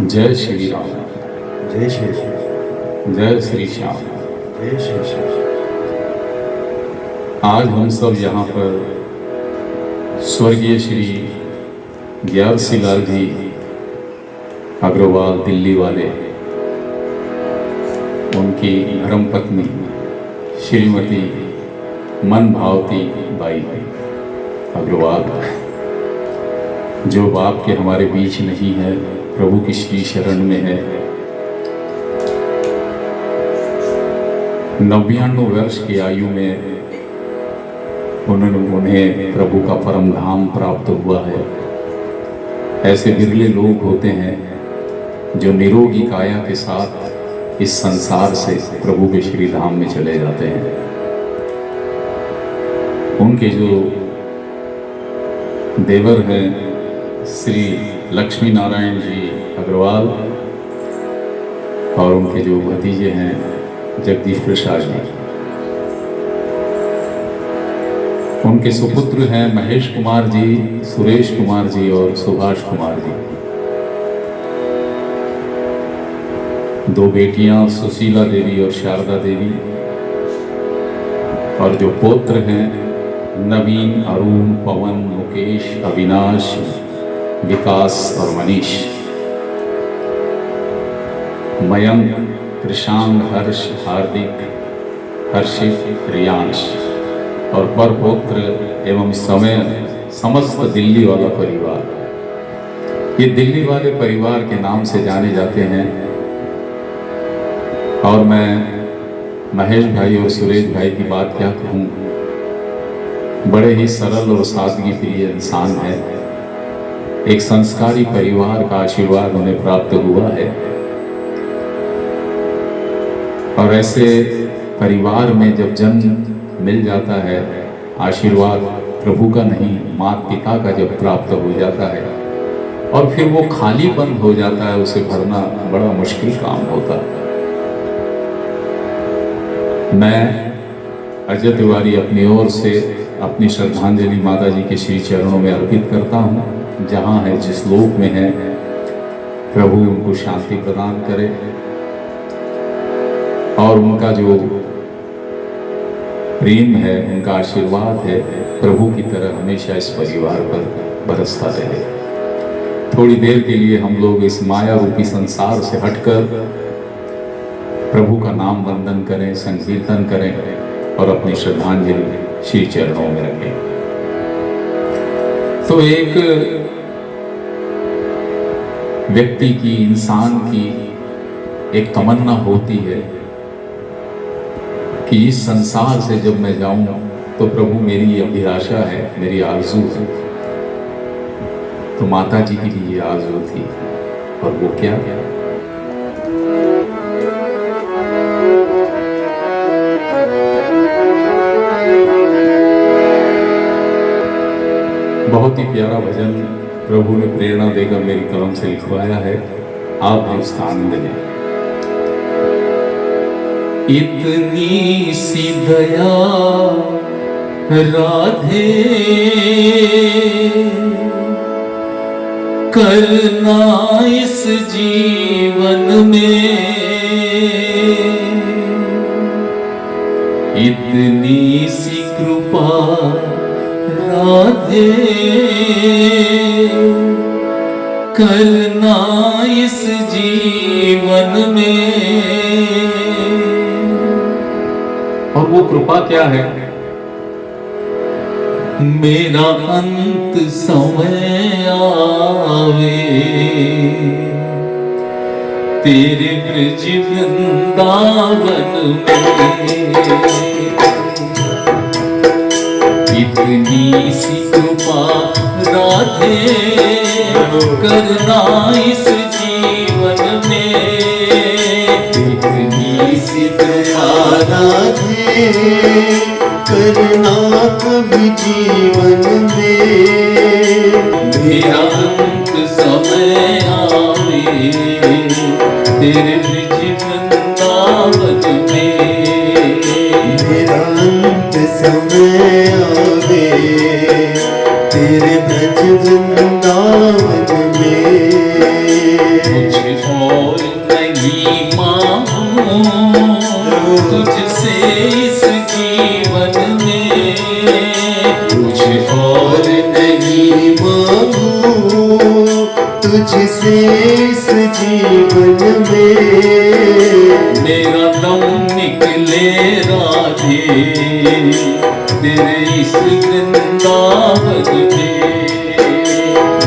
जय श्री राम। जय श्री राम। जय श्री श्याम। जय श्री श्याम। आज हम सब यहाँ पर स्वर्गीय श्री ग्यारसी लाल जी अग्रवाल दिल्ली वाले, उनकी धर्मपत्नी श्रीमती मन भावती बाई अग्रवाल, जो बाप के हमारे बीच नहीं है, प्रभु की श्री शरण में है। 99 वर्ष की आयु में उन्हें प्रभु का परम धाम प्राप्त हुआ है। ऐसे बिरले लोग होते हैं जो निरोगी काया के साथ इस संसार से प्रभु के श्री धाम में चले जाते हैं। उनके जो देवर हैं श्री लक्ष्मी नारायण जी अग्रवाल और उनके जो भतीजे हैं जगदीश प्रसाद जी, उनके सुपुत्र हैं महेश कुमार जी, सुरेश कुमार जी और सुभाष कुमार जी। 2 बेटियां सुशीला देवी और शारदा देवी, और जो पुत्र हैं नवीन, अरुण, पवन, मुकेश, अविनाश, विकास और मनीष। मयंक, कृषांग, हर्ष, हार्दिक, हर्षित, रियांश और परपुत्र एवं समस्त दिल्ली वाला परिवार। ये दिल्ली वाले परिवार के नाम से जाने जाते हैं। और मैं महेश भाई और सुरेश भाई की बात क्या कहूँ, बड़े ही सरल और सादगी प्रिय इंसान है। एक संस्कारी परिवार का आशीर्वाद उन्हें प्राप्त हुआ है, और ऐसे परिवार में जब जन्म मिल जाता है, आशीर्वाद प्रभु का नहीं माता पिता का जब प्राप्त हो जाता है, और फिर वो खाली बंद हो जाता है, उसे भरना बड़ा मुश्किल काम होता है। मैं अजय तिवारी अपनी ओर से अपनी श्रद्धांजलि माता जी के श्री चरणों में अर्पित करता हूँ। जहाँ है, जिस लोक में है, प्रभु उनको शांति प्रदान करे और उनका जो प्रेम है, उनका आशीर्वाद है, प्रभु की तरह हमेशा इस परिवार पर बरसता रहे। थोड़ी देर के लिए हम लोग इस माया रूपी संसार से हटकर प्रभु का नाम वंदन करें, संकीर्तन करें और अपनी श्रद्धांजलि श्री चरणों में रखें। तो एक व्यक्ति की, इंसान की एक तमन्ना होती है कि इस संसार से जब मैं जाऊं तो प्रभु, मेरी अभिलाषा है, मेरी आरज़ू है। तो माता जी की भी ये आरज़ू थी, और वो क्या? बहुत ही प्यारा भजन प्रभु ने प्रेरणा देकर मेरी कलम से लिखवाया है, आप भी उसका आनंद लें। इतनी सी दया राधे करना इस जीवन में, इतनी सी कृपा राधे करना इस जीवन में। और वो कृपा क्या है? मेरा अंत समय आवे, तेरे ब्रज वृंदावन में, इतनी सी कृपा राधे करना इस जीवन में, इतनी सी कृपा राधे करना कभी जीवन में। मेरा अंत समय आवे, तेरे ब्रज वृंदावन में, मेरा अंत समय आवे, तेरे ब्रज वृंदावन में। इस जीवन में। मेरा दम निकले राधे तेरे इस वृंदावन में।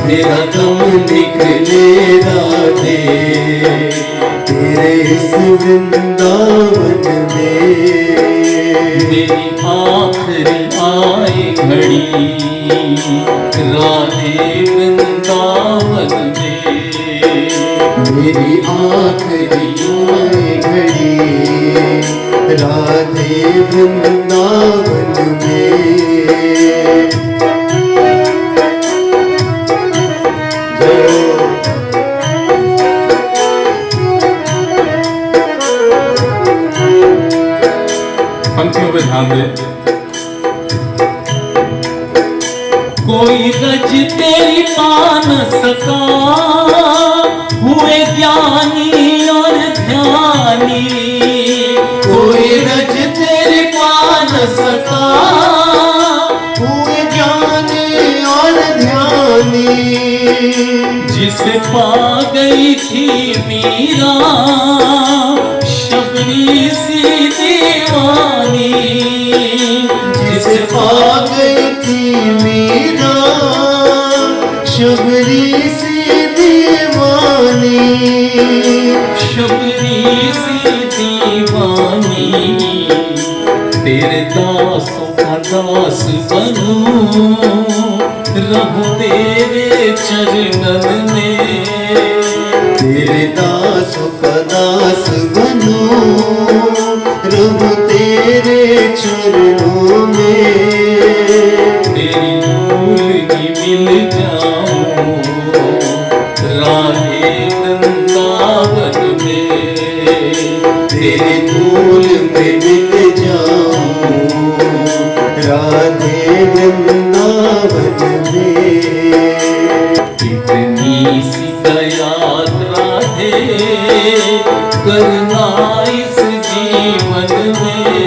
मेरा दम निकले राधे तेरे इस वृंदावन में। मेरी आखिरी आए घड़ी राधे वृंदावन में। मेरी आखिरी आए घड़ी राधे वृंदावन में। पंक्तियों पे ध्यान दे। कोई रज तेरी पा न सका हुए ज्ञानी और ध्यानी। कोई रज तेरे पा न सका हुए ज्ञानी और ध्यानी। जिसे पा गई थी मीरा शबरी सी दीवानी। जिसे पा गई थी मीरा शबरी सी दीवानी। शबरी सी दीवानी तेरे दासों का दास बनूं रहूं तेरे चरणन में। तेरे दासों का दास बनूं रहूं तेरे चरणों में। तेरी धूल की मिल जाऊं राधे वृंदावन में। तेरे धूल में मिल जाऊं राधे वृंदावन में। इतनी सी दया राधे करना इस जीवन में।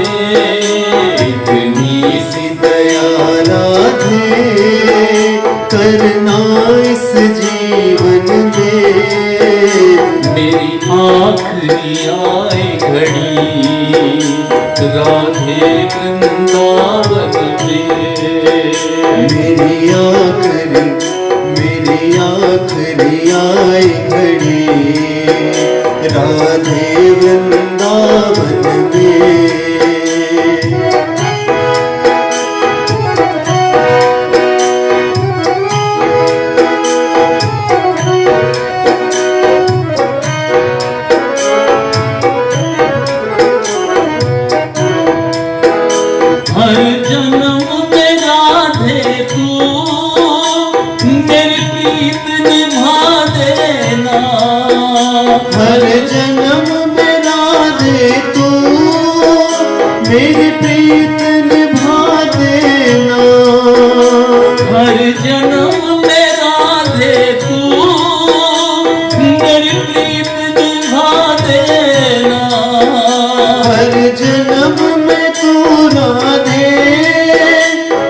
इतनी सी दया राधे करना इस जीवन में। मेरी आखिरी आए घड़ी राधे वृंदावन में। मेरी आखिरी आई घड़ी राधे वृंदावन में। हर जन्म में राधे तू मेरी प्रीत निभा देना। हर जन्म में राधे तू मेरी प्रीत निभा देना। हर जन्म में राधे तू मेरी प्रीत निभा देना। हर जन्म में तू राधे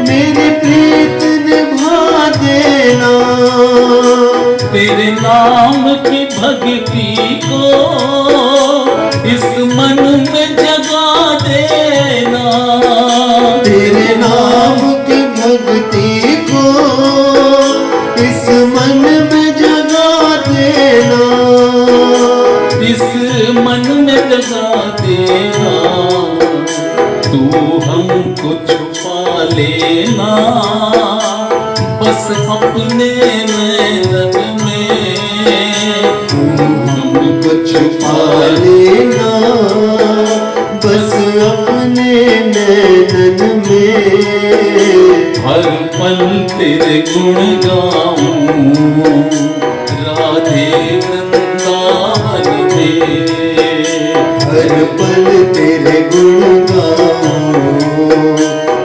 मेरी प्रीत निभा देना। तेरे नाम की भक्ति को इस मन में जगा देना। तेरे नाम की भक्ति को इस मन में जगा देना। इस मन में जगा देना। तू हमको छुपा लेना बस अपने नैनन में। तू हमको छुपा लेना बस अपने नैनन में। हर पल तेरे गुण गाऊं राधे वृंदावन में। हर पल तेरे गुण गाऊं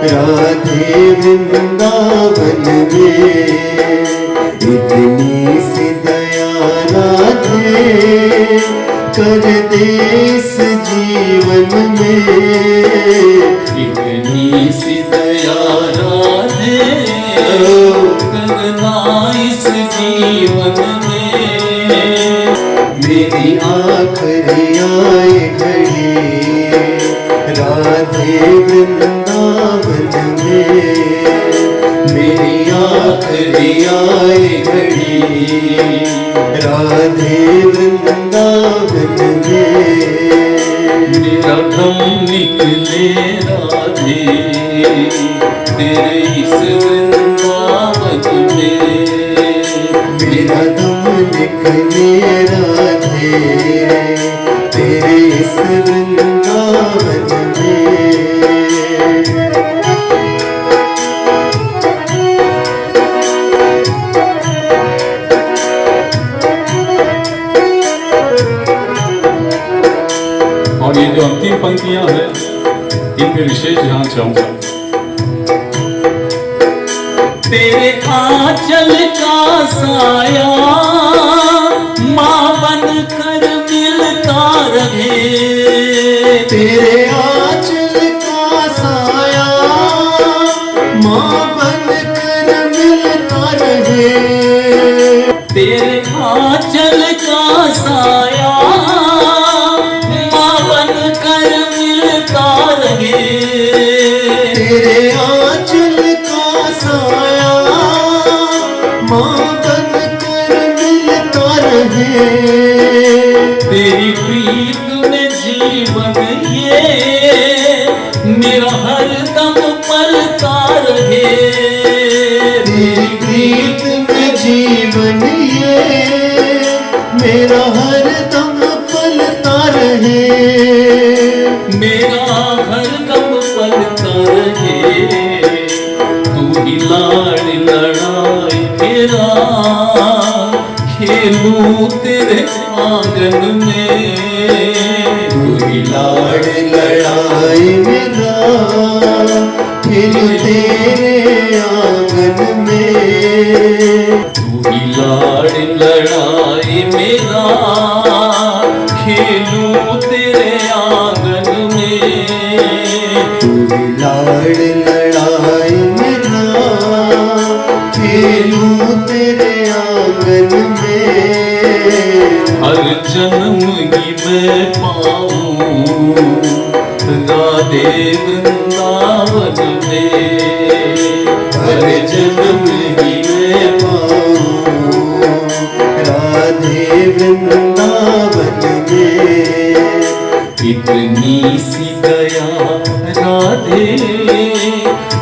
राधे वृंदावन में। इतनी सी दया राधे कर दे इस जीवन में। इतनी सी दया राधे करना इस जीवन में। मेरी आखिरी आए घड़ी राधे वृंदावन में, मेरी आखिरी आए घड़ी राधे वृंदावन में। मेरा दम निकले राधे तेरे इस वृंदावन में, मेरा दम निकले राधे तेरे इस वृंदावन में। और ये जो अंतिम पंक्तियां हैं इन पे विशेष ध्यान चाहूंगा। तेरे आंचल का साया मां बन कर मिलता रहे, तेरे आंचल का साया मां बन कर मिलता रहे, तेरे आंचल का साया मां बन कर मिलता रहे, तेरे आंचल का साया मां बन कर मिलता रहे। तेरी प्रीत में जीवन ये मेरा हरदम पलता रहे, तेरी प्रीत में जीवन ये मेरा हरदम पलता रहे, मेरा हरदम पलता रहे। तू ही लाड़ लड़ाई मेरा खेलूं तेरे आंगन में, तू ही लाड़ लड़ाई मेरा खेलूं तेरे आंगन में, तू ही लाड़ लड़ाई मेरा खेलूं तेरे आंगन में, तू ही लाड़ लड़ाई मेरा खेलूं तेरे आंगन में। हर जन्म ही मैं पाऊं राधे वृंदावन में, हर जन्म ही मैं पाऊं राधे वृंदावन में। इतनी सी दया राधे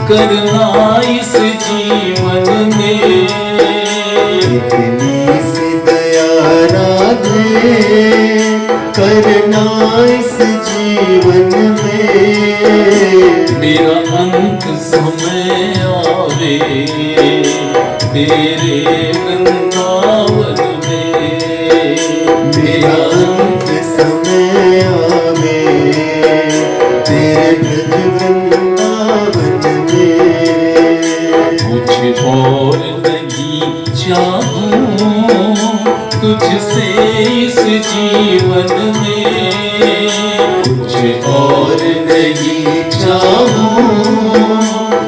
करना इस जीवन में, इतनी सी दया राधे करना इस जीवन में। मेरा अंत समय आवे तेरे वृंदावन में, मेरा अंत समय आवे तेरे ब्रज वृंदावन में। कुछ और नहीं चाहूं तुझसे इस जीवन में, कुछ और नहीं चाहूं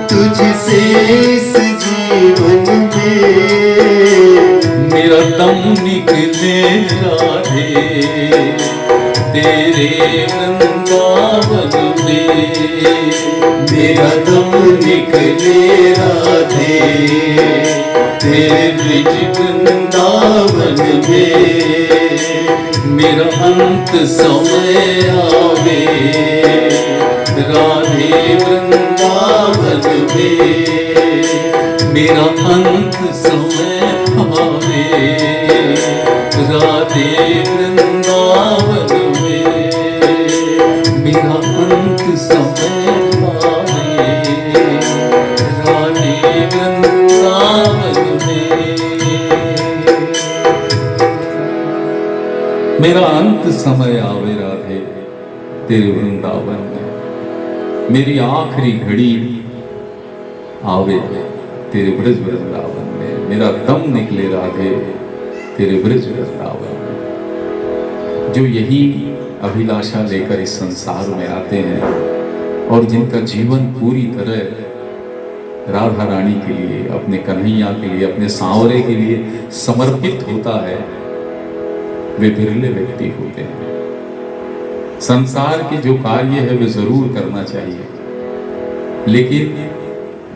तुझसे इस जीवन में। मेरा दम निकले राधे तेरे वृंदावन में, मेरा दम निकले राधे तेरे ब्रज वृंदावन में। मेरा अंत समय आवे राधे वृंदावन में, मेरा अंत समय आवे राधे वृंदावन में, मेरा अंत समय आवे राधे वृंदावन में। मेरा अंत समय आवे राधे तेरे वृंदावन में, मेरी आखिरी घड़ी आवे तेरे ब्रज वृंदावन में, मेरा दम निकले राधे तेरे ब्रज वृंदावन में। जो यही अभिलाषा लेकर इस संसार में आते हैं और जिनका जीवन पूरी तरह राधा रानी के लिए, अपने कन्हैया के लिए, अपने सांवरे के लिए समर्पित होता है, वे बिरले व्यक्ति होते हैं। संसार के जो कार्य है वे जरूर करना चाहिए, लेकिन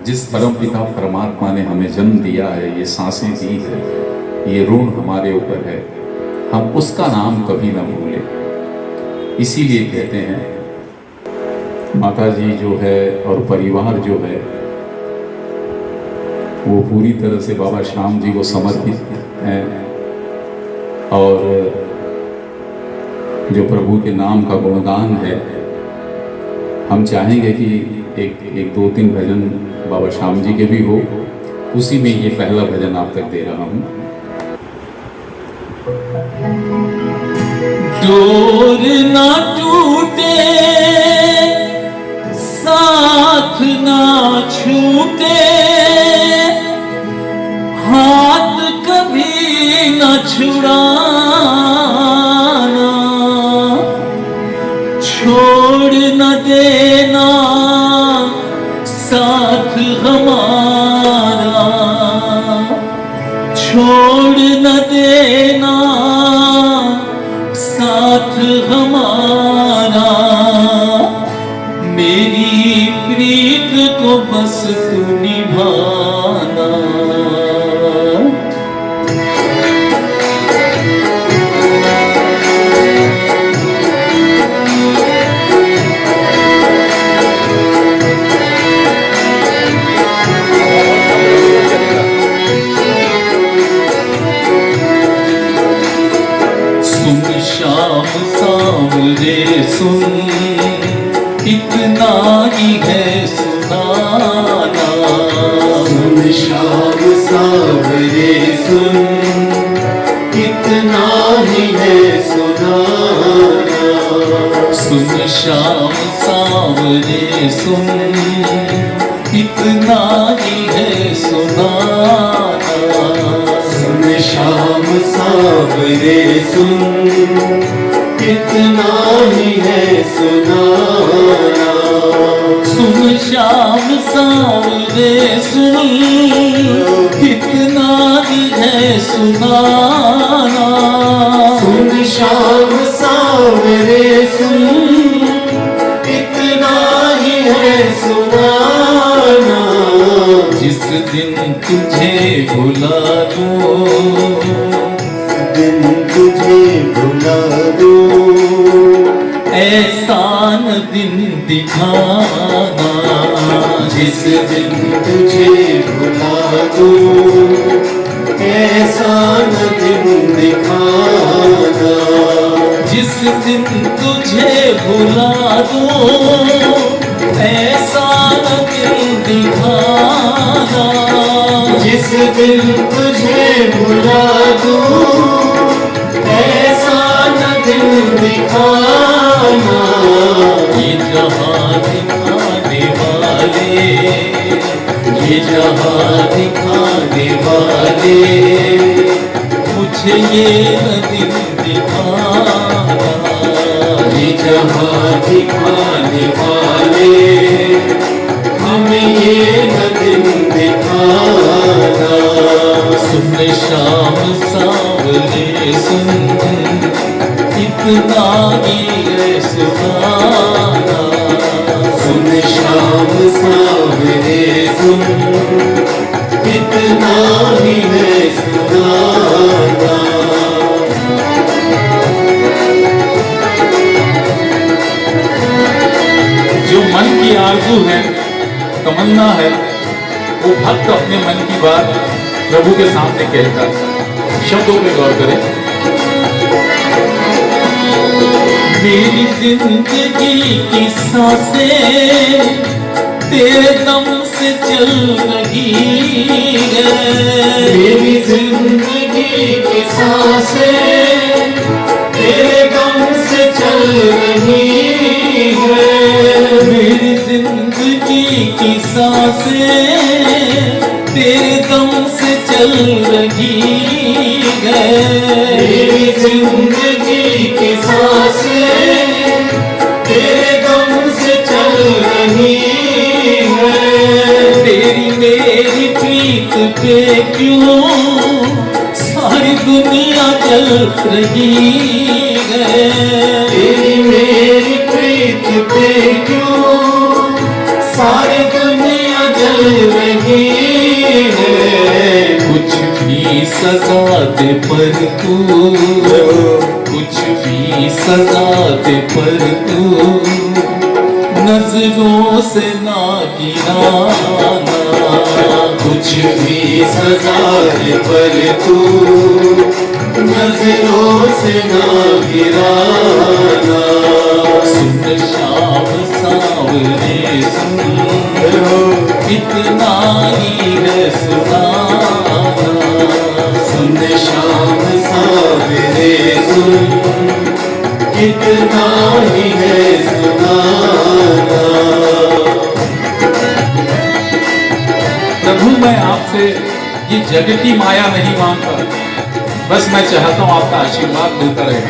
जिस परमपिता परमात्मा ने हमें जन्म दिया है, ये सांसें दी है, ये ऋण हमारे ऊपर है, हम उसका नाम कभी ना भूलें। इसीलिए कहते हैं माता जी जो है और परिवार जो है वो पूरी तरह से बाबा श्याम जी को समर्पित हैं, और जो प्रभु के नाम का गुणगान है, हम चाहेंगे कि एक दो तीन भजन बाबा श्याम जी के भी हो। उसी में ये पहला भजन आप तक दे रहा हूं। डोर ना टूटे, साथ ना छूटे, हाथ कभी न छुड़ाना, छोड़ न देना साथ हमारा, छोड़ न देना साथ हमारा, मेरी प्रीत को बस तू निभाना। सावरे सुन, इतना ही है सुनाना। सुन श्याम सावरे सुन, इतना ही है सुनाना। सुन श्याम सावरे सुन, इतना ही है सुनाना। सुन श्याम सावरे सुन, कितना ही है सुनाना। सुन श्याम सावरे सुन, कितना ही है सुनाना। सुन श्याम सावरे सुन, कितना ही है सुनाना। जिस दिन तुझे भुला दूं, दिन तुझे भुला दो, ऐसा न दिन दिखाना। जिस दिन तुझे भुला दो, ऐसा न दिन दिखाना। जिस दिन तुझे भुला दो, ऐसा न दिन दिखाना। जिस दिन तुझे भुला दो, ऐसा न दिन दिखाना। ये जहां दिखाने वाले, ये जहां दिखाने वाले, मुझे ये न दिन दिखाना। ये जहां दिखाने वाले, हमें ये न दिन दिखाना। सुन श्याम सावरे सुन, इतना ही है सुनाना। सुन श्याम सावरे सुन, इतना ही है सुनाना। जो मन की आरज़ू है, तमन्ना है, वो भक्त अपने मन की बात प्रभु के सामने कहता। शब्दों पे गौर करें। मेरी जिंदगी की सांसें तेरे दम से चल रही है। मेरी जिंदगी की सांसें तेरे दम से चल रही है। मेरी जिंदगी की सांसें तेरे दम से चल रही है। मेरी जिंदगी की सांसें तेरे दम से चल रही है। तेरी मेरी प्रीत पे क्यों सारी दुनिया चल रही है। तेरी मेरी प्रीत पे क्यों सारी दुनिया जल रही है। कुछ भी सजा दे पर तू, कुछ भी सजा दे पर तू नजरों से ना गिराना। कुछ भी सजा दे पर तू नजरों से ना गिराना। सुन शाम सावरे सुन, इतना ही है सुनाना। सुन शाम सावरे सुन, इतना ही है सुनाना। प्रभु मैं आपसे ये जग की माया नहीं मांगता, बस मैं चाहता हूं आपका आशीर्वाद मिलता रहे।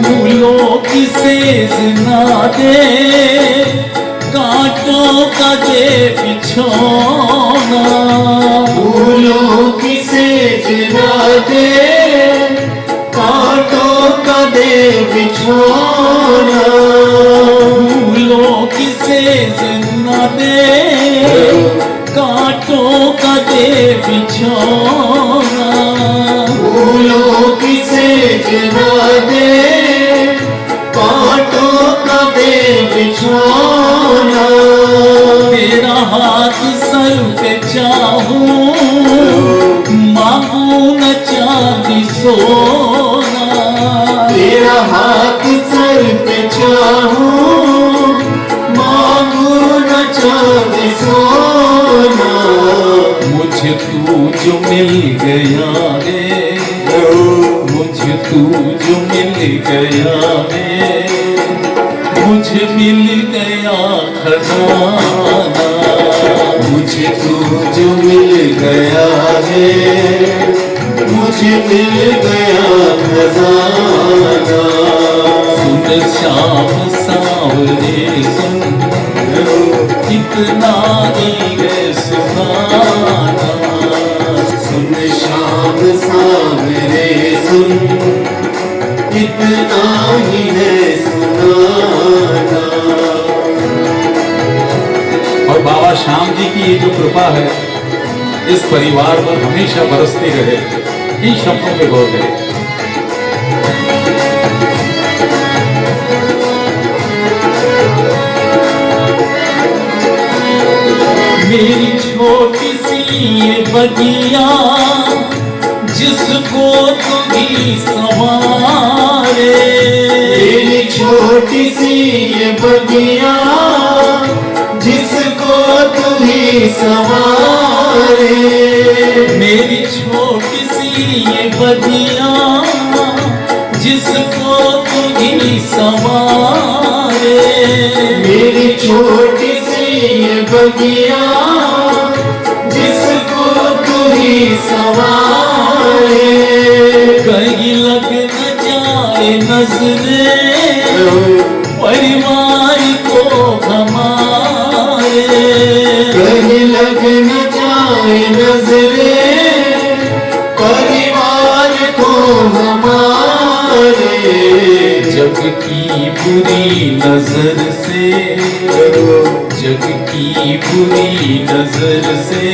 फूलों की सेज ना दे, कांटों का दे बिछोना। फूलों की सेज ना दे, कांटों का दे बिछोना। फूलों की सेज ना दे, कांटों का दे बिछोना। फूलों की सेज ना दे, कांटों का दे बिछोना। तेरा हाथ सर पे चाहूं, मांगू न चांदी सोना। तेरा हाथ सर पे चाहूं, मांगू न चांदी सोना। मुझे तू जो मिल गया है, मुझे तू जो मिल गया है, मुझे मिल गया खजाना। मुझे तू जो मिल गया है, मुझे मिल गया खजाना। सुन शाम सावरे सुन, इतना ही है सुनाना। सुन शाम सावरे सुन, इतना ही है सुनाना। और बाबा श्याम जी की ये जो कृपा है इस परिवार पर हमेशा बरसती रहे, इन शब्दों पे गौर करें। मेरी छोटी सी ये बगिया, जिसको तू ही संवारे। मेरी छोटी सी ये बगिया, जिसको तू ही संवारे। मेरी छोटी सी ये बगिया, जिसको तू ही संवारे। मेरी छोटी सी ये बगिया, जिसको तू ही संवारे। कहीं लग न जाए नजरें परिवार को हमारे। कहीं लग न जाए नजरें परिवार को हमारे। जग की बुरी नजर से, जग की बुरी नजर से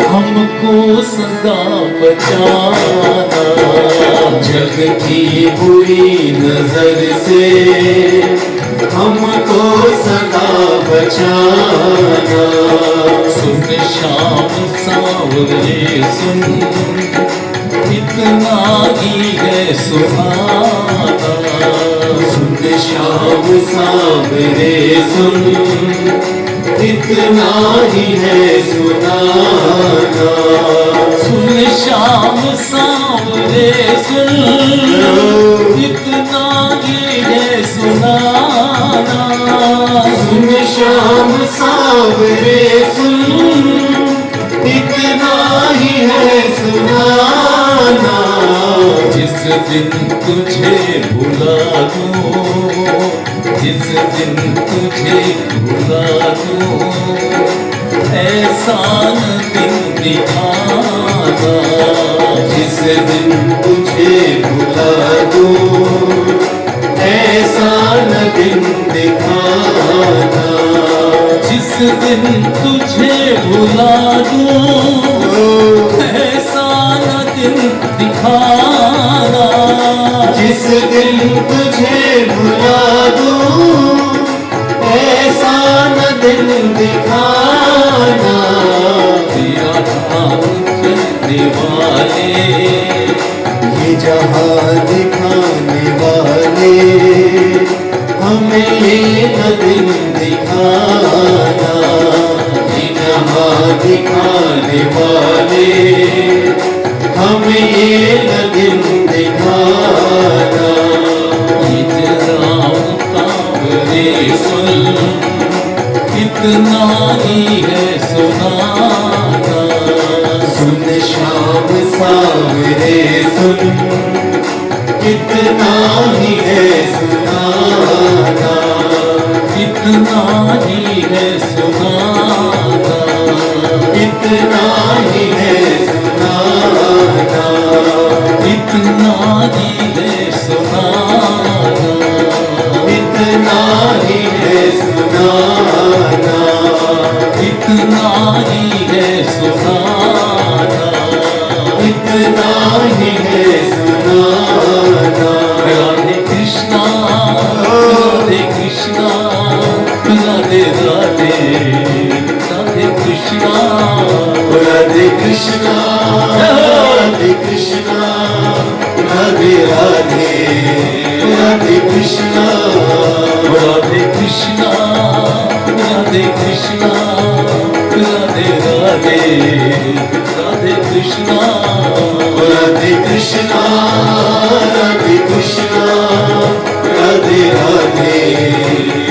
हमको सदा बचाना। जग की बुरी नजर से हमको सदा बचाना। सुन शाम सावरे सुन, इतना ही है सुहाना। सुन शाम सावरे सुन, इतना ही है सुनाना। सुन शाम सावरे सुन, इतना ही है सुनाना। सुन शाम सावरे सुन, इतना ही है सुनाना। जिस दिन तुझे भुला दूं, जिस दिन तुझे एहसान दिन दिखाना, जिस दिन तुझे भुला दूं ऐसा न दिन दिखाना, जिस दिन तुझे भुला दूं ऐसा न दिन दिखाना, जिस दिन तुझे भुला दूं ऐसा न दिन दिखाना, तेरा नाम चलने वाले ये जहां दिखाने वाले हमें ये न दिन दिखाना, ये जहां दिखाने वाले हमें ये न दिन दिखाना, इतना काबरे सुन, इतना ही है सुनाना, सुन शाम सावरे सुन कितना ही है सुनाना, इतना ही है सुनाना, कितना ही है सुनाना, इतना ही है सुनाना, कितना ही है सुनाना, इतना ही है सुनाना, कितना ही है सुनाना। राधे कृष्णा राधे कृष्णा राधे राधे राधे कृष्णा राधे कृष्णा राधे कृष्णा राधे राधे राधे कृष्णा राधे कृष्णा राधे कृष्णा राधे राधे राधे कृष्णा राधे कृष्णा राधे कृष्णा राधे राधे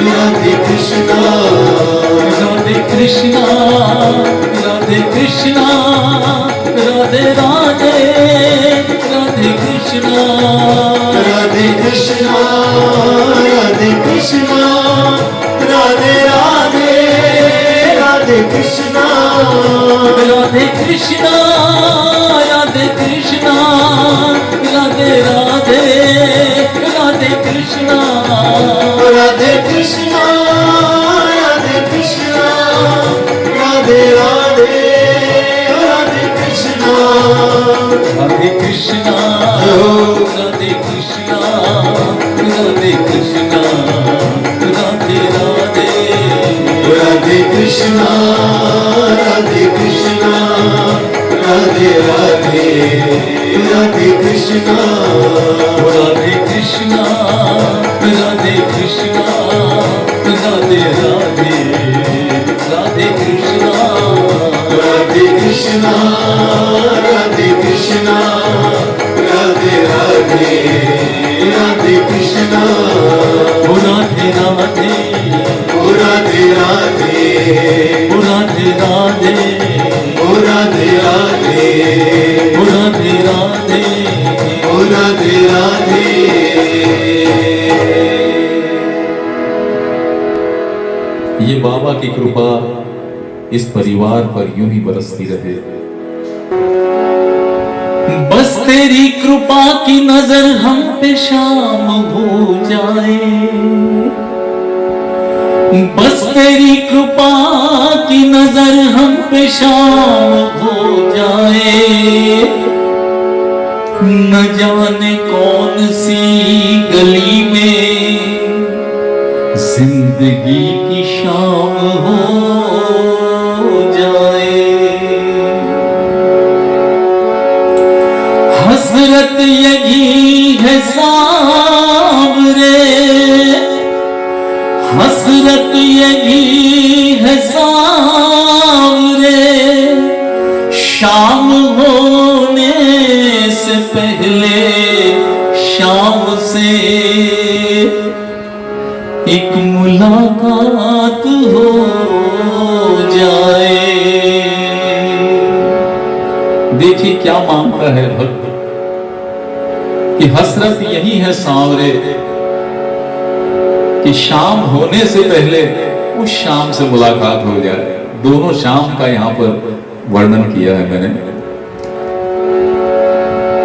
राधे कृष्णा राधे कृष्णा राधे कृष्णा राधे राधे राधे कृष्णा राधे कृष्णा राधे कृष्णा राधे राधे राधे कृष्णा राधे कृष्णा राधे कृष्णा राधे राधे राधे कृष्णा राधे कृष्णा राधे कृष्णा राधे राधे राधे कृष्णा राधे कृष्णा राधे कृष्णा राधे कृष्णा राधे राधे राधे कृष्णा राधे कृष्णा राधे राधे राधे कृष्णा राधे कृष्णा राधे कृष्णा राधे राधे राधे कृष्णा राधे कृष्णा राधे कृष्णा राधे राधे राधे कृष्णा राधे राधे ओ राधे राधे राधे राधे ओ राधे राधे राधे राधे ओ राधे राधे। ये बाबा की कृपा इस परिवार पर यूं ही बरसती रहे। बस तेरी कृपा की नजर हम पे शाम हो जाए, बस तेरी कृपा की नजर हम पे शाम हो जाए, न जाने कौन सी गली में जिंदगी की शाम हो जाए। हसरत यही है सांवरे, हसरत यही है सांवरे, शाम होने से पहले शाम से एक मुलाकात हो जाए। देखिए क्या मांगता है भक्त कि हसरत यही है सांवरे कि शाम होने से पहले उस शाम से मुलाकात हो जाए। दोनों शाम का यहाँ पर वर्णन किया है मैंने।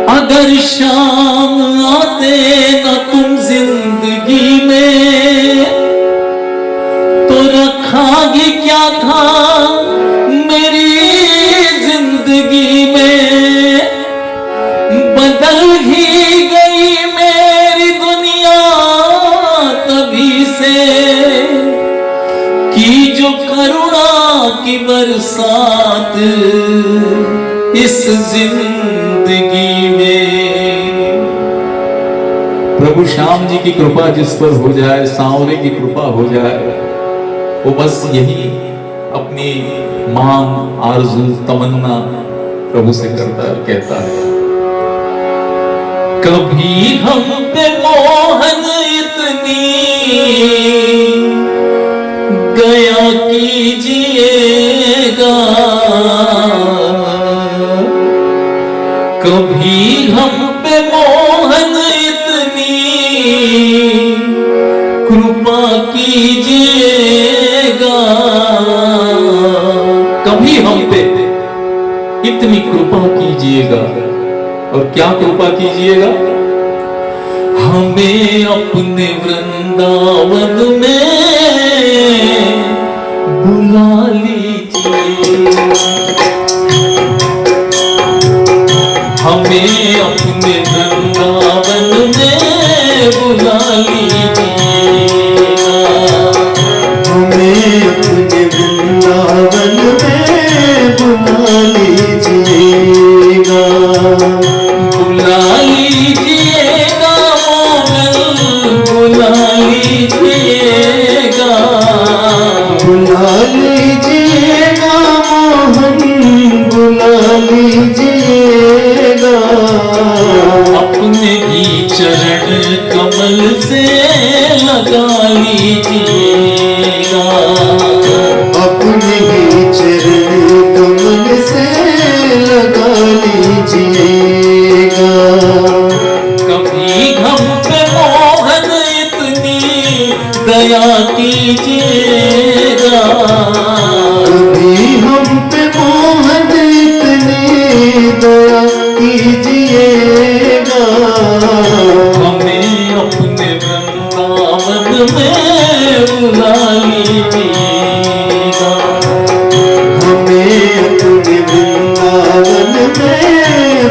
अगर शाम आते न तुम जिंदगी में, तो रखागी क्या था मेरी जिंदगी में। बदल ही गई मेरी दुनिया तभी से, की जो करुणा की बरसात इस जिंदगी में। प्रभु श्याम जी की कृपा जिस पर हो जाए, सांवरे की कृपा हो जाए, वो बस यही अपनी मांग, आरज़ू, तमन्ना प्रभु से करता है, कहता है। कभी हम पे मोहन इतनी गया कीजिएगा, कभी हम पे मोहन इतनी कृपा कीजिएगा। कभी हम पे इतनी कृपा कीजिएगा। और क्या कृपा कीजिएगा? हमें अपने वृंदावन में बुला लीजिए, हमें अपने वृंदावन में बुला लीजिएगा, हमें अपने वृंदावन में बुला लीजिएगा। बुला लीजिएगा मोहन, बुला लीजिएगा, बुला लीजिएगा मोहन, बुला लीजिएगा। अपने ही चरण कमल से लगा लीजिएगा, अपने ही चरण कमल से लगा लीजिएगा। कभी हम पे मोहन इतनी दया कीजिएगा, कभी हम पे मोहन इतनी दया कीजिएगा। हमें अपने वृंदावन में बुला लीजिएगा, हमें अपने वृंदावन में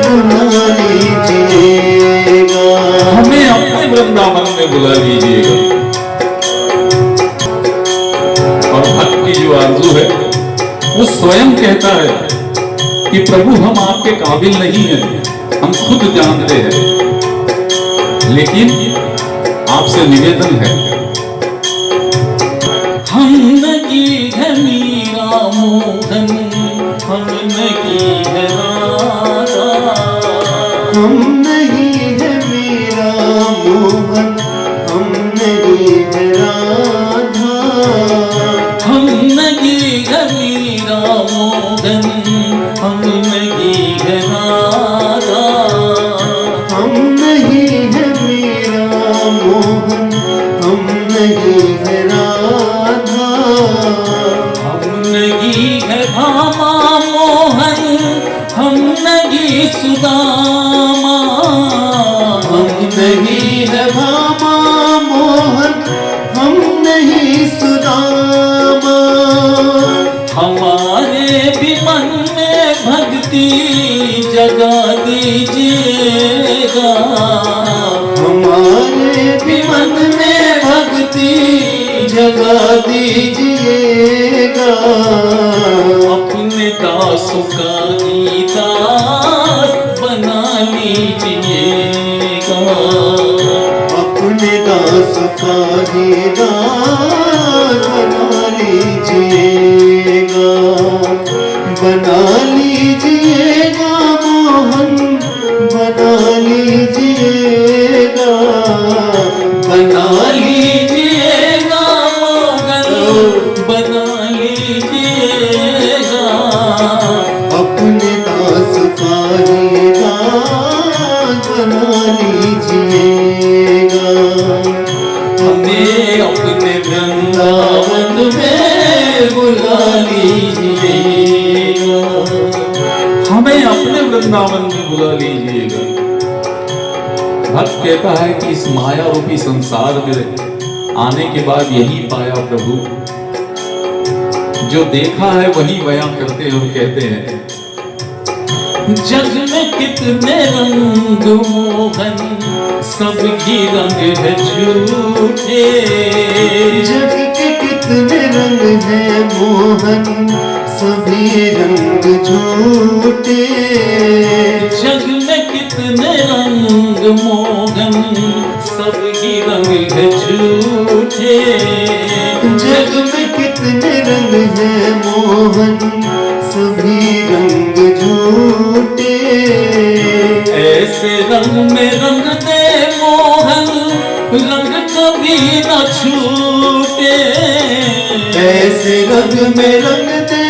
बुला लीजिएगा, हमें अपने वृंदावन में बुला लीजिएगा। और भक्त की जो आरज़ू है, वो स्वयं कहता है कि प्रभु हम आपके काबिल नहीं हैं, हम खुद जानते हैं, लेकिन आपसे निवेदन है। हम नहीं है मीरा मोहन, हम नहीं है राधा, हम नहीं है मीरा मोहन, हम नहीं है राधा, हम नहीं है मीरा मोहन, हम नहीं है राधा, हम नहीं है मीरा मोहन, हम नहीं है राधा, हम नहीं है भामा मोहन, हम नहीं सुदामा, हम नहीं है भामा मोहन, हम नहीं सुदामा। हमारे भी मन में भक्ति जगा दीजिएगा, हमारे भी मन में भक्ति जगा दीजिएगा। अपने दासों का ही दास बना लीजिएगा, अपने दास का ही दास बना लीजिएगा, बना लीजिएगा मोहन, बना लीजिएगा, बना लीजिएगा मोहन, बना लीजिएगा। अपने दास का ही दास बना लीजिएगा, हमें अपने वृंदावन में लीजिएगा, हमें अपने वृंदावन में बुला लीजिएगा। भक्त कहता है कि इस माया रूपी संसार में आने के बाद यही पाया प्रभु, जो देखा है वही बयां करते हैं और कहते हैं, जग में कितने रंग मोहन सबकी रंग है झूठे, जग के कितने रंग है मोहन सभी रंग झूठे, जग में कितने रंग मोहन सबकी रंग है झूठे, जग में कितने रंग है मोहन सभी रंग झूठे, ऐसे रंग में रंग दे मोहन रंग कभी न छूटे, ऐसे रंग में रंग दे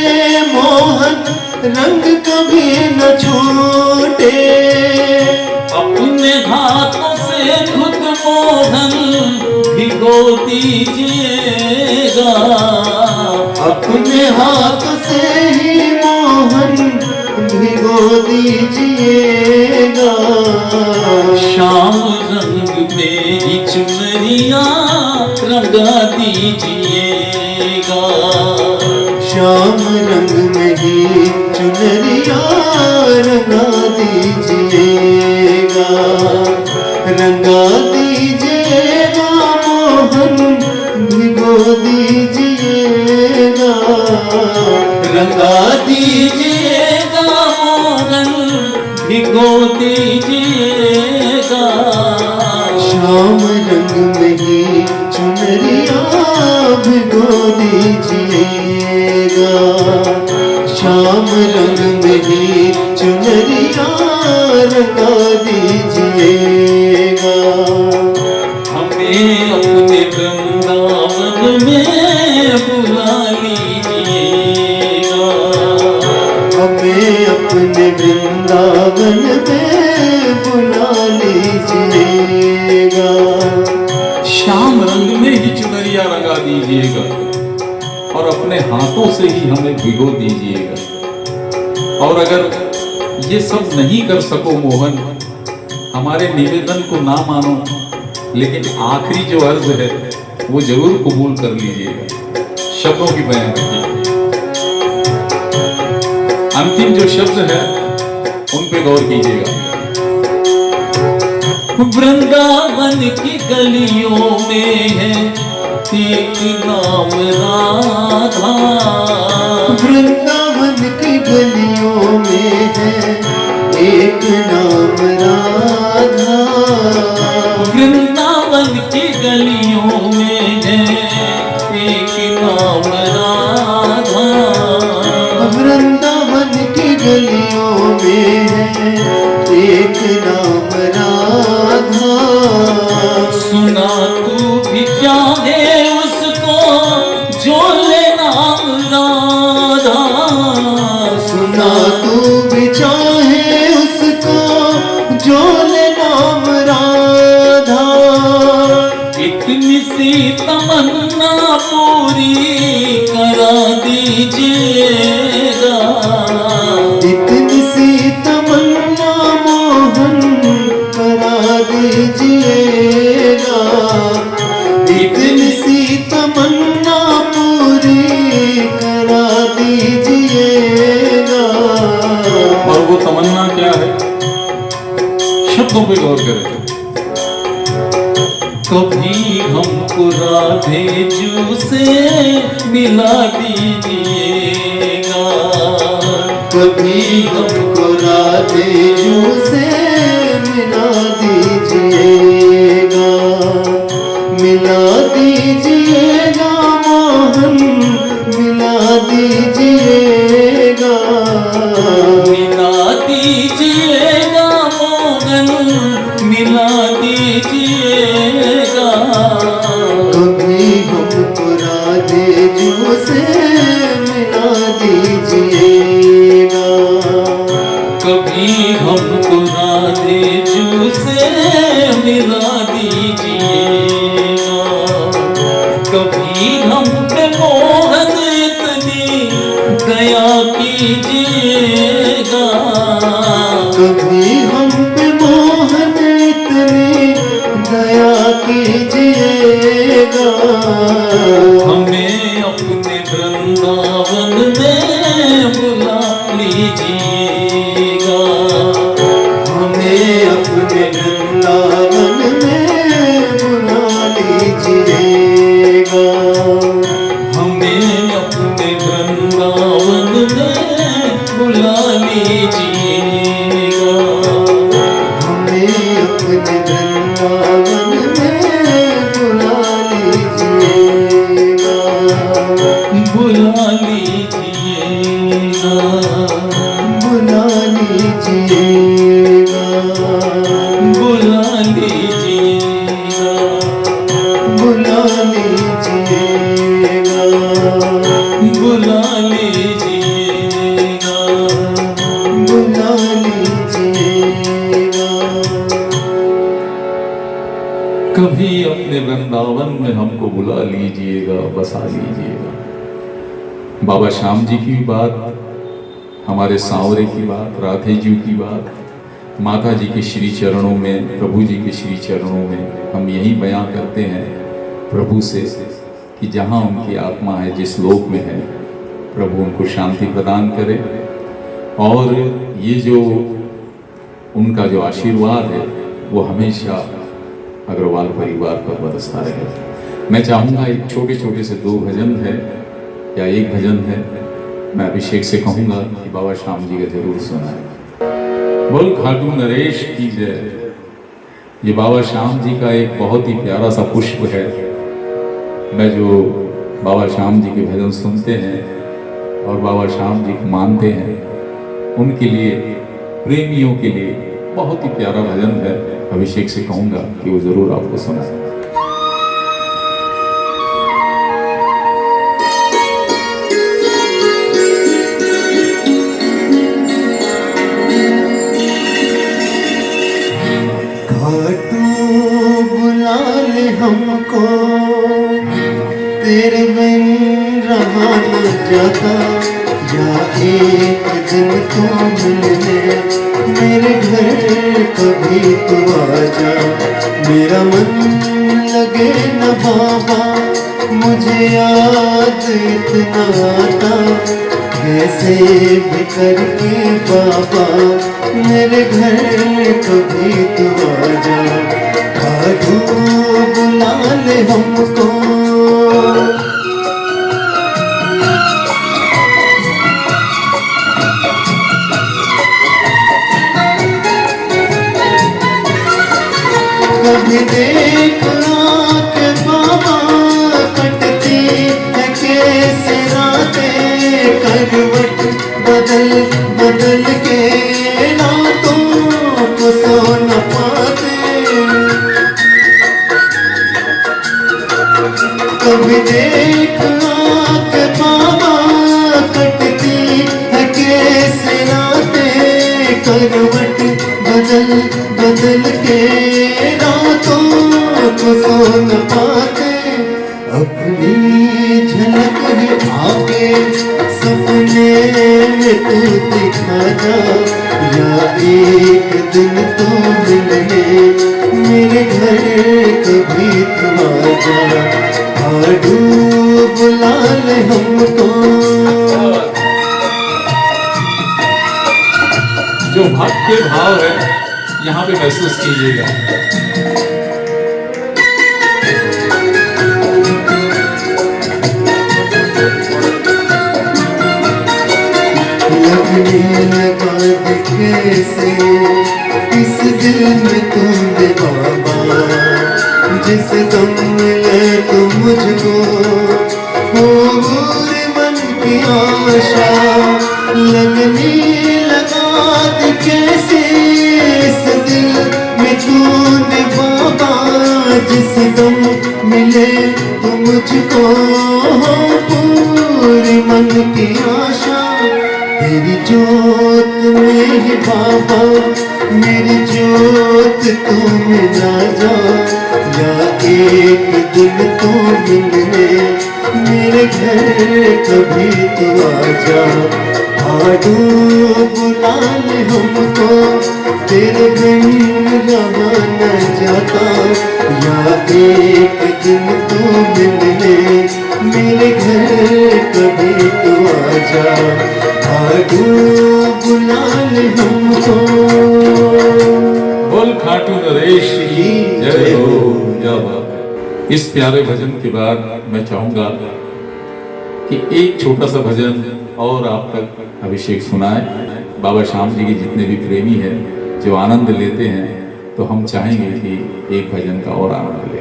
मोहन रंग कभी न छूटे, अपने हाथों से खुद मोहन भिगो दीजिएगा, अपने हाथ से ही मोहन भिगो दीजिएगा, शाम रंग में ही चुनरिया रंगा दीजिएगा, शाम रंग में ही चुनरिया रंगा दीजिएगा, रंगा दीजिएगा मोहन भिगो दीजिएगा, रंगा दीजिएगा मोहन भिगो दीजिएगा, शाम रंग में ही चुनरिया भिगो दीजिएगा, शाम रंग में ही चुनरिया रंगा दीजिएगा, हमें अपने वृंदावन में बुला लीजिएगा, हमें अपने वृंदावन में बुला लीजिएगा, श्याम रंग में ही चुनरिया रंगा दीजिएगा और अपने हाथों से ही हमें भिगो दीजिएगा। और अगर ये सब नहीं कर सको मोहन, हमारे निवेदन को ना मानो, लेकिन आखिरी जो अर्ज है वो जरूर कबूल कर लीजिएगा। शब्दों की बयान रखिए, अंतिम जो शब्द है उन पे गौर कीजिएगा। वृंदावन की गलियों में है एक नाम राधा, वृंदावन की गलियों में है एक नाम राधा, वृंदावन की गलियों में है एक नाम राधा, वृंदावन की गलियों में है एक नाम राधा, सुना तू भी क्या है उसको जो ले नाम राधा, सुना तू भी चाहे उसको जो ले नाम राधा, इतनी सी तमन्ना पूरी करा दीजिएगा, इतनी सी तमन्ना मोहन करा दीजिएगा, इतनी सी तमन्ना पूरी करा दीजिएगा। और वो तमन्ना क्या है, शब्दों पे गौर करें। कभी हमको राधे जू से मिला दीजिएगा, कभी हमको राधे जू से मिला दीजिएगा, मिला दीजिएगा मोहन मिला दीजिएगा, मिला दीजिएगा मोहन मिला दीजिएगा, कभी हमको राधे जू से मिला दीजिएगा, कभी हमको राधे जू से मिला दीजिएगा, कभी हम पे मोहन इतनी दया कीजिएगा। कभी हम पे मोहन इतनी दया कीजिएगा। हमें अपने वृंदावन में बुला लीजिएगा। हमें अपने वृंदावन में बुला लीजिएगा। हमें अपने वृंदावन में बुला लीजिएगा। हमें अपने वृंदावन में बुला लीजिएगा। बुला लीजिएगा। बुला लीजिएगा। बुला लीजिएगा। बुला लीजिएगा। बुला लीजिएगा। बुला लीजिएगा। कभी अपने वृंदावन में हमको बुला लीजिएगा, बसा लीजिएगा। बाबा श्याम जी की बात, हमारे सांवरे की बात, राधे जी की बात, माता जी के श्री चरणों में, प्रभु जी के श्री चरणों में हम यही बयां करते हैं प्रभु से कि जहां उनकी आत्मा है, जिस लोक में है, प्रभु उनको शांति प्रदान करे और ये जो उनका जो आशीर्वाद है वो हमेशा अग्रवाल परिवार पर बरसता रहे। मैं चाहूँगा एक छोटे छोटे से 2 भजन है या एक भजन है, मैं अभिषेक से कहूँगा कि बाबा श्याम जी का जरूर सुनाए। बोल खाटू नरेश की जय। ये बाबा श्याम जी का एक बहुत ही प्यारा सा पुष्प है। मैं जो बाबा श्याम जी के भजन सुनते हैं और बाबा श्याम जी को मानते हैं, उनके लिए, प्रेमियों के लिए बहुत ही प्यारा भजन है। अभिषेक से कहूँगा कि वो जरूर आपको सुनाए। खाटू बुला ले हमको, तेरे बिन रहा न जाता। या एक दिन तू मिलने मेरे घर कभी तू आजा। मेरा मन लगे न बाबा, मुझे याद इतना आता। कैसे भी करके बाबा मेरे घर कभी तू आजा। खाटू बुला ले हमको। कभी देख के बाबा कटती है कैसे रातें, करवट बदल बदल के रातों को सो न पाते। कभी देख के बाबा कटती है कैसे रातें, करवट बदल बदल के रातों को सो न पाते। अपनी झलक ही आके सपने में तू दिखा जा। या एक दिन तू मिलने मेरे घर कभी तू आजा। खाटू बुला ले हमको। जो भक्त के भाव है यहाँ पे महसूस कीजिएगा। लगने लगा कैसे इस दिल में तूने बाबा। जिस दम मिले तो मुझको हो पूरे मन की आशा। लगने लगा कैसे इस दिल में तूने बाबा। जिस दम मिले तो मुझको हो पूरे मन की आशा। तेरी जोत में ही बाबा मेरी जोत तू मिला जा, या एक दिन तू मिलने मेरे घर कभी तू आजा। आडू बुला ले हमको तेरे बिन रहा न जाता, या एक दिन तू मिलने मेरे घर कभी तू आजा। आडू बुला ले हमको। बोल खाटू नरेश की जय हो। क्या बात है। इस प्यारे भजन के बाद मैं चाहूंगा कि एक छोटा सा भजन और आप तक अभिषेक सुनाए। बाबा श्याम जी के जितने भी प्रेमी हैं जो आनंद लेते हैं, तो हम चाहेंगे कि एक भजन का और आनंद लें।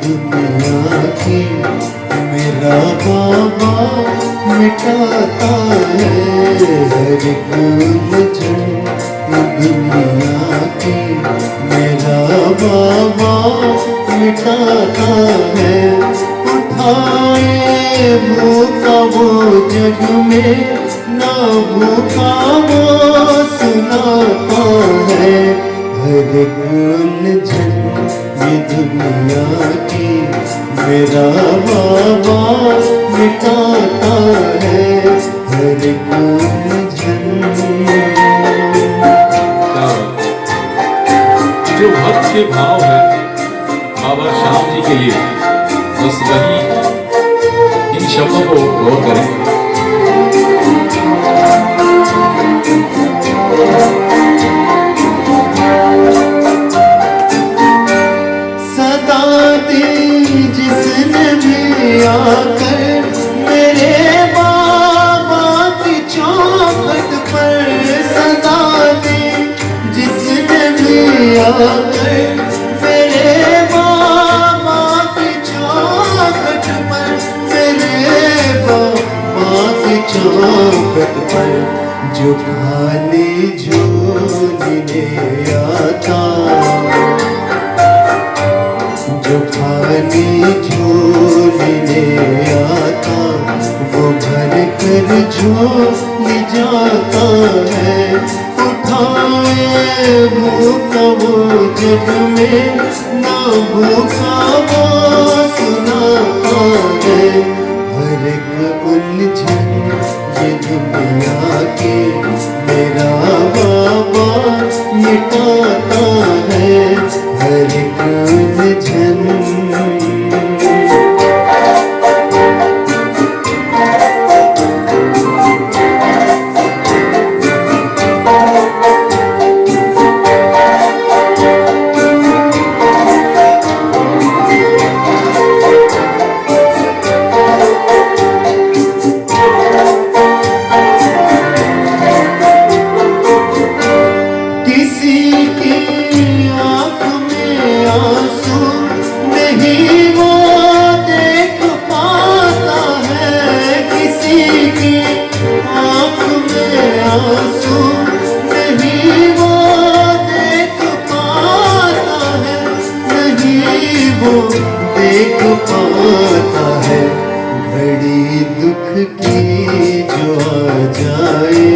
दुनिया की मेरा बाबा मिटाता है, हर एक उलझन दुनिया की मेरा बाबा मिटाता है। उठाए भूखा वो जग में, ना भूखा वो सुनाता है, हर एक उलझन ये दुनिया की मेरा बाबा मिटाता है, हर एक उलझन। जो भक्त के भाव है बाबा श्याम जी के लिए, बस वही इन शब्दों को गौर करें। जिसने भी आकर मेरे बाबा की चौखट पर सदा दी, जिसने भी आकर मेरे बाबा की चौखट पर, मेरे बाबा की चौखट पर, जो खाली झोली ले आता, जो खाली झोली ले आता, वो भर कर झोली जाता है। उठाए भूखा वो जग में, ना भूखा वो सुनाता है, हर एक उलझन ये दुनिया की मेरा बाबा मिटाता है, हर एक उलझन। देख पाता है घड़ी दुख की जो आ जाए,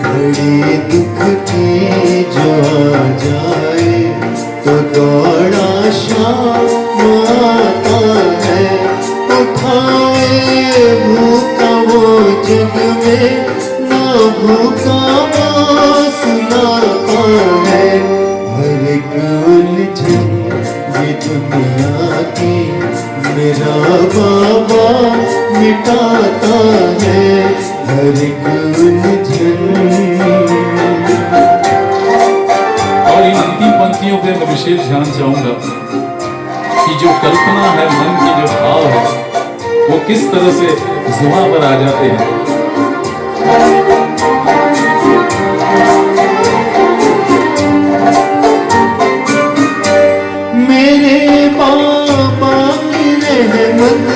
घड़ी दुख की जो आ जाए, तो दौड़ा शाम आता है। उठाए भूखा वो जग में, ना भूखा वो सुनाता है, हर एक उलझन ये दुनिया की मेरा बाबा मिटाता है, हर एक उलझन। और इन अंतिम पंक्तियों पे मैं विशेष ध्यान चाहूंगा कि जो कल्पना है, मन की जो भाव है, वो किस तरह से जुबां पर आ जाते हैं। मेरे बाबा की रहमत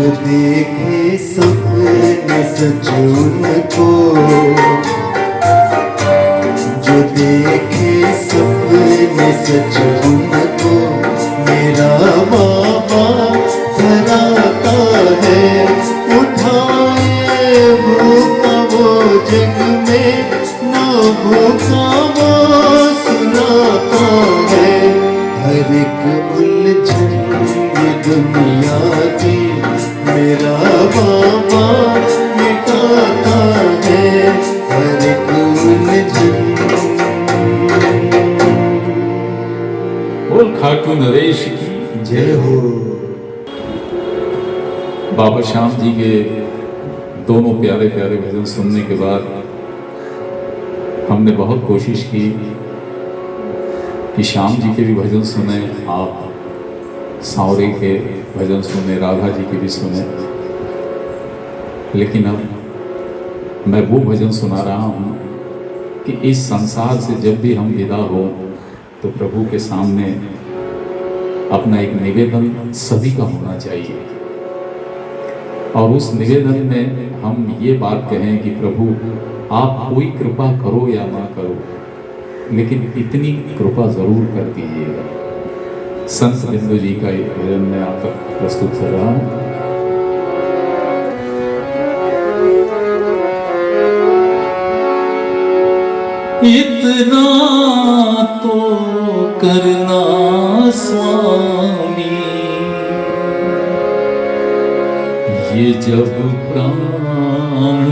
जो देखे सपने सच उनको, जो देखे सपने सच उनको, मेरा बाबा कराता है। उठाए भूखा वो जग में, ना भूखा वो सुनाता है। हर एक उलझन ये दुनिया की मेरा बाबा मिटाता है। हर एक उलझन। बोल खाटू नरेश की जय हो। बाबा श्याम जी के दोनों प्यारे प्यारे भजन सुनने के बाद हमने बहुत कोशिश की कि श्याम जी के भी भजन सुने, आप सावरे के भजन सुने, राधा जी के भी सुने, लेकिन अब मैं वो भजन सुना रहा हूँ कि इस संसार से जब भी हम विदा हो तो प्रभु के सामने अपना एक निवेदन सभी का होना चाहिए, और उस निवेदन में हम ये बात कहें कि प्रभु आप कोई कृपा करो या ना करो, लेकिन इतनी कृपा जरूर कर दीजिएगा। संत बिंदु जी का एक भजन मैं आप तक प्रस्तुत कर रहा हूँ। इतना तो करना स्वामी, ये जब प्राण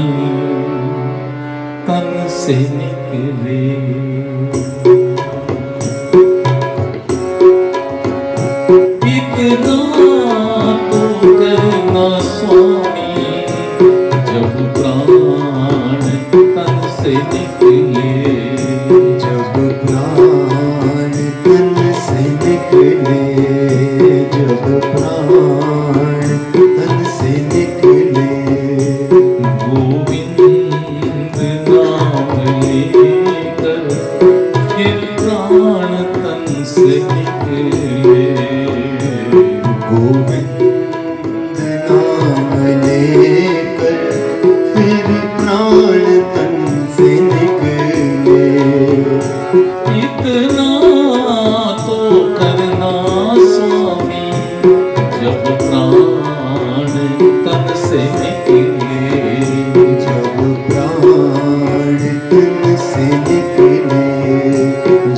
तन से निकले, इतना तो करना स्वामी, जब प्राण तन से निकले, जब प्राण तन से निकले, जब प्राण तन से निकले, गोविंद नाम लेकर फिर प्राण तन से निकले, गोविंद नाम लेकर फिर प्राण तन से निकले। इतना तो करना स्वामी, जब प्राण तन से निकले, जब प्राण तन से निकले,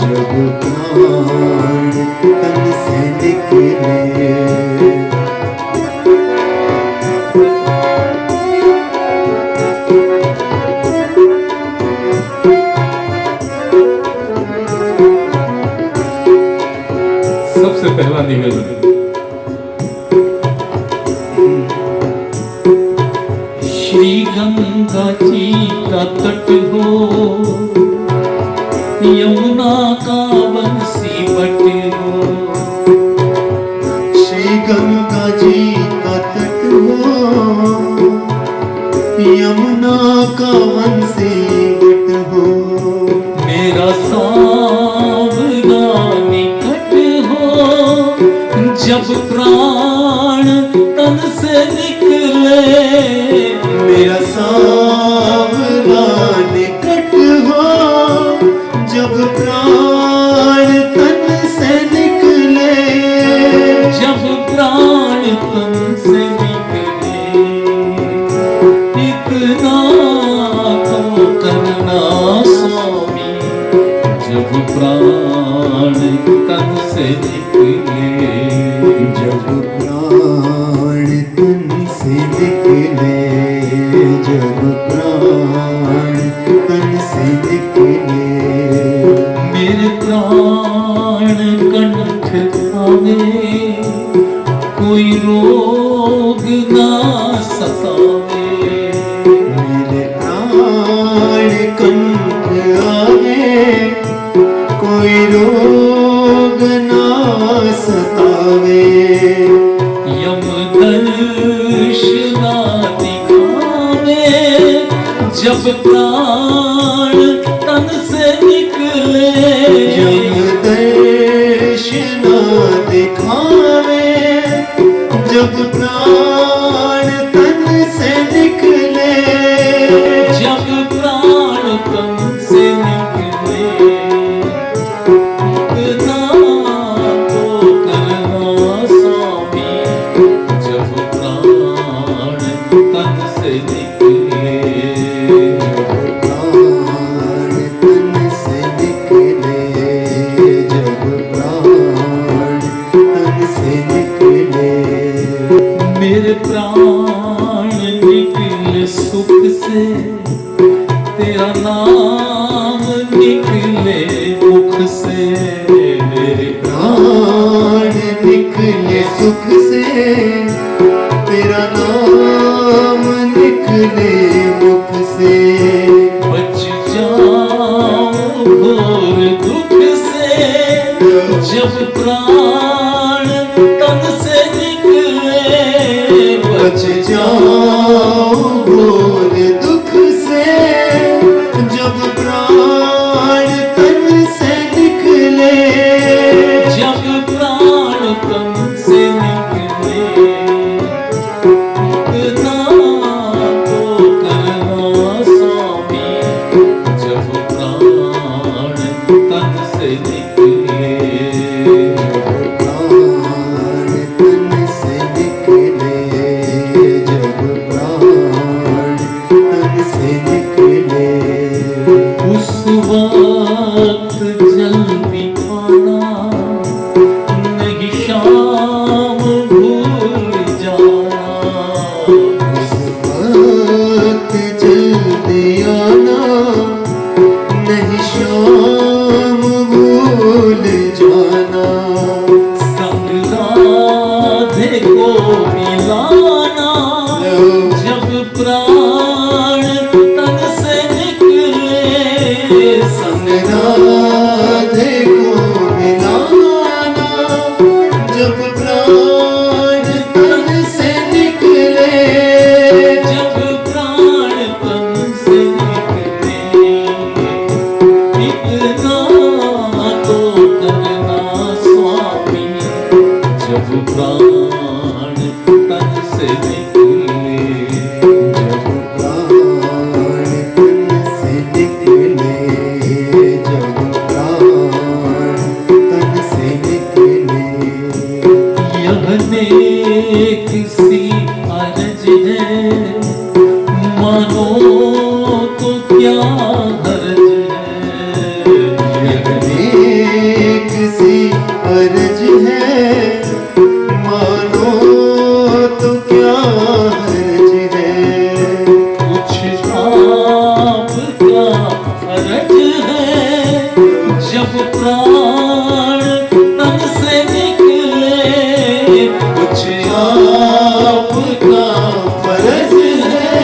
जब प्राण तन से निकले। सबसे पहला निवेदन, श्री गंगा जी का तट हो, यमुना का बंसी बट हो, श्री गंगा जी का तट हो, यमुना का बंसी बट हो, मेरा सांवरा निकट हो, जब प्राण तन से निकले, मेरा सांवरा निकट हो, जब प्राण तन से निकले, जब प्राण तन से निकले, इतना तो करना स्वामी, जब प्राण तन से निकले, जब प्राण तन से निकले, जब प्राण तन से निकले, मेरे प्राण कंठ आवे, कोई रोग ना सतावे, मेरे प्राण कंठ आवे, कोई रोग ना सतावे, यम दर्शना दिखावे, जब प्राण तन से निकले, यम दर्शना दिखावे, जब प्राण प्राण निकले सुख से, तेरा नाम निकले मुख से। मेरे प्राण निकले सुख से, तेरा नाम निकले मुख से। बच जाओ घोर दुख से, जब प्राण तन से निकले। बच जाओ घोर दुख से, जब प्राण तन से निकले। जब प्राण तन से निकले, इतना तो करना स्वामी। जब प्राण तन से निकले, प्राण तन से निकले, जब प्राण तन से निकले। उस वक्त जल्दी आना, नहीं शाम भूल जाना। उस वक्त जल्दी आना, नहीं शाम भूल जाना। संग राधे को मिलाना, जब प्राण तन से निकले। संग राधे को मिलाना, जब प्राण तन से निकले। जब प्राण तन से निकले, इतना तो करना स्वामी। जब प्राण तन से निकले, जब प्राण तन से निकले, जब प्राण तन से निकले। यह नेक सी अरज है, मानो तो क्या हरज है। यह एक सी अर्ज है, मानो तो क्या अर्ज है। कुछ आपका फर्ज है, जब प्राण तन से निकले। कुछ आपका फर्ज है,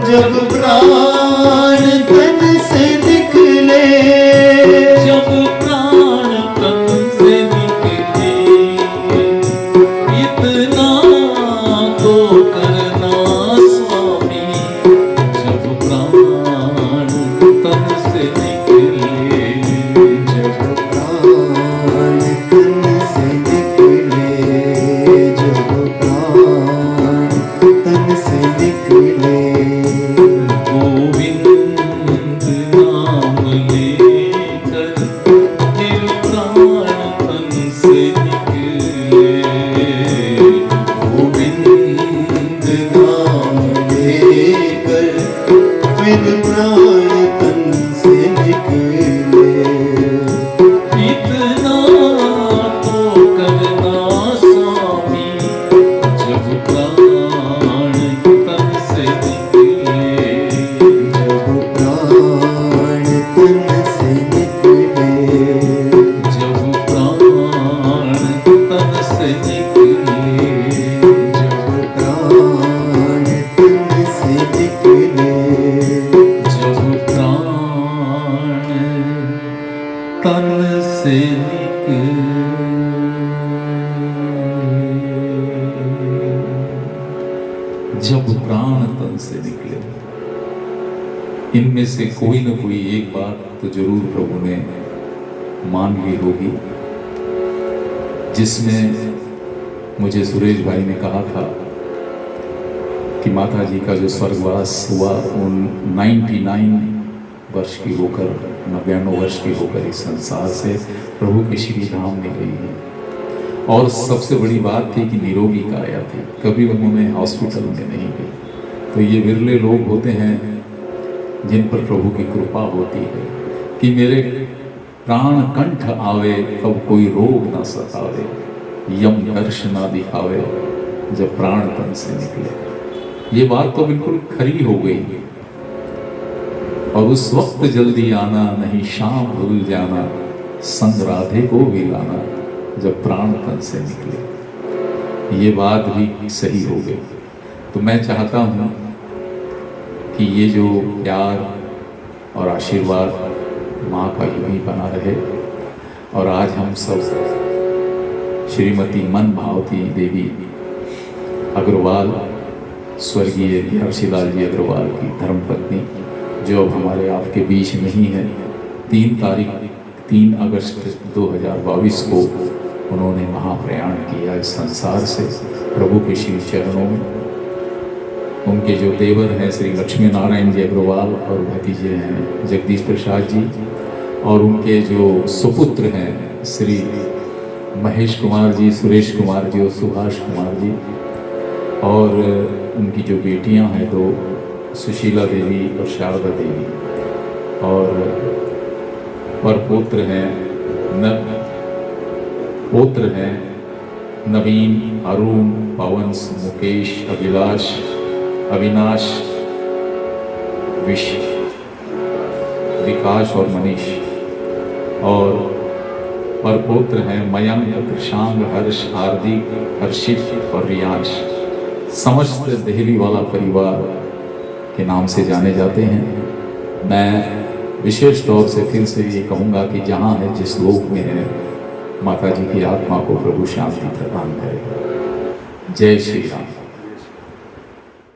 जब प्राण तन से निकले। जब प्राण तन से निकले, इतना तो करना स्वामी। जब प्राण तन से निकले, जब प्राण तन से निकले, जब प्राण तन से निकले। गोविंद नाम लेकर फिर प्राण तन से निकले। गोविंद नाम लेकर फिर प्राण तन से निकले। इतना तो करना स्वामी। जब प्राण तन से निकले, जब प्राण तन से निकले। जब प्राण तन से निकले, जब प्राण तन से निकले। जब प्राण तन से निकले। जब प्राण तन से निकले, इनमें से कोई न कोई एक बात तो जरूर प्रभु ने मान ली होगी, जिसमें मुझे सुरेश भाई ने कहा था कि माता जी का जो स्वर्गवास हुआ उन 99 वर्ष की होकर, 99 वर्ष की होकर इस संसार से प्रभु के श्री धाम में गई है। और सबसे बड़ी बात थी कि निरोगी काया थी, कभी उन्होंने हॉस्पिटल में नहीं गई। तो ये विरले लोग होते हैं जिन पर प्रभु की कृपा होती है कि मेरे प्राण कंठ आवे तब कोई रोग न सतावे, यम दर्श ना दिखावे जब प्राण तन से निकले। ये बात तो बिल्कुल खरी हो गई। और उस वक्त जल्दी आना, नहीं शाम भूल जाना, संग राधे को भी लाना, जब प्राण तन से निकले। ये बात भी सही हो गई। तो मैं चाहता हूँ कि ये जो प्यार और आशीर्वाद माँ का यूं ही बना रहे। और आज हम सब श्रीमती मन भावती देवी अग्रवाल, स्वर्गीय हर्षिलाल जी अग्रवाल की धर्मपत्नी, जो अब हमारे आपके बीच नहीं है, 3 अगस्त 2022 को उन्होंने महाप्रयाण किया इस संसार से प्रभु के श्री चरणों में। उनके जो देवर हैं श्री लक्ष्मी नारायण जी अग्रवाल और भतीजे हैं जगदीश प्रसाद जी, और उनके जो सुपुत्र हैं श्री महेश कुमार जी, सुरेश कुमार जी और सुभाष कुमार जी, और उनकी जो बेटियां हैं 2, सुशीला देवी और शारदा देवी, और परपोत्र हैं नवीन, अरुण, पवन, मुकेश, अभिलाष, अविनाश, विकास और मनीष, और परपोत्र हैं मयंक, प्रशांत, हर्ष, हार्दिक, हर्षित और रियांश। समस्त देहली वाला परिवार के नाम से जाने जाते हैं। मैं विशेष तौर से फिर से ये कहूँगा कि जहाँ है, जिस लोक में है, माता जी की आत्मा को प्रभु शांति प्रदान करे। जय श्री राम।